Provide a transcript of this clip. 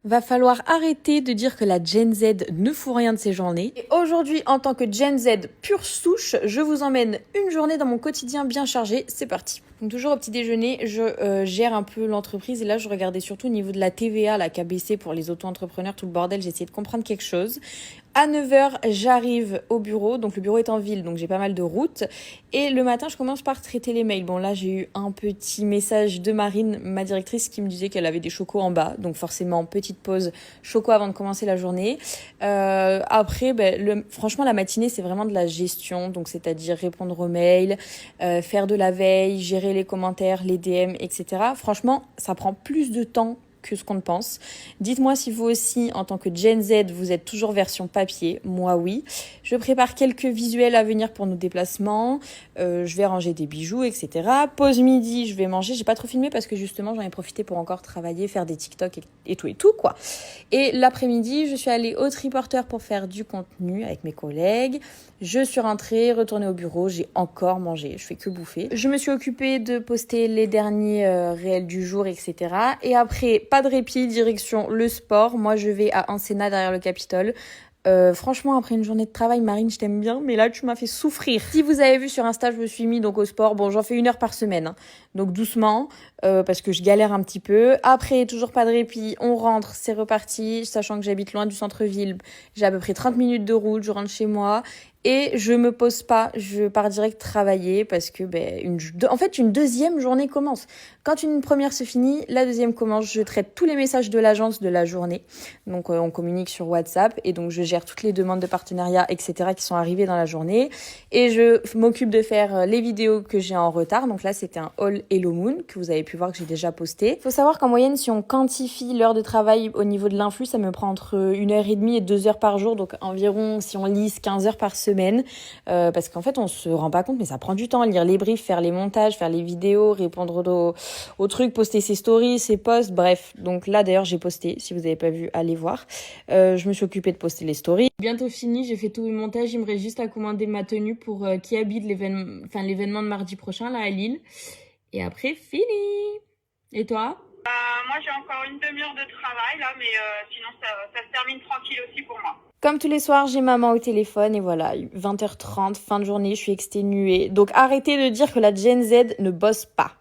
Va falloir arrêter de dire que la Gen Z ne fout rien de ses journées. Et aujourd'hui, en tant que Gen Z pure souche, je vous emmène une journée dans mon quotidien bien chargé. C'est parti. Donc toujours au petit déjeuner, je gère un peu l'entreprise et là je regardais surtout au niveau de la TVA, la KBC pour les auto-entrepreneurs, tout le bordel, j'ai essayé de comprendre quelque chose. À 9h, j'arrive au bureau, donc le bureau est en ville, donc j'ai pas mal de routes. Et le matin, je commence par traiter les mails. Bon là, j'ai eu un petit message de Marine, ma directrice, qui me disait qu'elle avait des chocos en bas. Donc forcément, petite pause choco avant de commencer la journée. Après, franchement, la matinée, c'est vraiment de la gestion. Donc c'est-à-dire répondre aux mails, faire de la veille, gérer les commentaires, les DM, etc. Franchement, ça prend plus de temps que ce qu'on ne pense. Dites-moi si vous aussi, en tant que Gen Z, vous êtes toujours version papier. Moi, oui. Je prépare quelques visuels à venir pour nos déplacements. Je vais ranger des bijoux, etc. Pause midi, je vais manger. J'ai pas trop filmé parce que justement, j'en ai profité pour encore travailler, faire des TikTok et tout, quoi. Et l'après-midi, je suis allée au Triporteur pour faire du contenu avec mes collègues. Je suis rentrée, retournée au bureau. J'ai encore mangé. Je fais que bouffer. Je me suis occupée de poster les derniers réels du jour, etc. Et après, pas de répit, direction le sport. Moi, je vais à Encena derrière le Capitole. Franchement, après une journée de travail, Marine, je t'aime bien, mais là, tu m'as fait souffrir. Si vous avez vu sur Insta, je me suis mis donc au sport. Bon, j'en fais 1 heure par semaine, hein. Donc doucement, parce que je galère un petit peu. Après, toujours pas de répit, on rentre, c'est reparti. Sachant que j'habite loin du centre-ville, j'ai à peu près 30 minutes de route, je rentre chez moi. Et je me pose pas, je pars direct travailler parce que en fait une deuxième journée commence. Quand une première se finit, la deuxième commence. Je traite tous les messages de l'agence de la journée. Donc on communique sur WhatsApp et donc je gère toutes les demandes de partenariat, etc. qui sont arrivées dans la journée. Et je m'occupe de faire les vidéos que j'ai en retard. Donc là c'était un haul Hello Moon que vous avez pu voir que j'ai déjà posté. Faut savoir qu'en moyenne si on quantifie l'heure de travail au niveau de l'influx, ça me prend entre 1h30 et 2 heures par jour. Donc environ si on lise 15 heures par semaine. Parce qu'en fait on se rend pas compte mais ça prend du temps, lire les briefs, faire les montages, faire les vidéos, répondre aux trucs, poster ses stories, ses posts, bref. Donc là d'ailleurs j'ai posté, si vous avez pas vu allez voir. Je me suis occupée de poster les stories. Bientôt fini, j'ai fait tout le montage, il me reste juste à commander ma tenue pour qui habite l'événement de mardi prochain là à Lille. Et après fini. Et toi? Moi, j'ai encore une demi-heure de travail là, mais sinon ça se termine tranquille aussi pour moi. Comme tous les soirs, j'ai maman au téléphone et voilà, 20h30, fin de journée, je suis exténuée. Donc arrêtez de dire que la Gen Z ne bosse pas.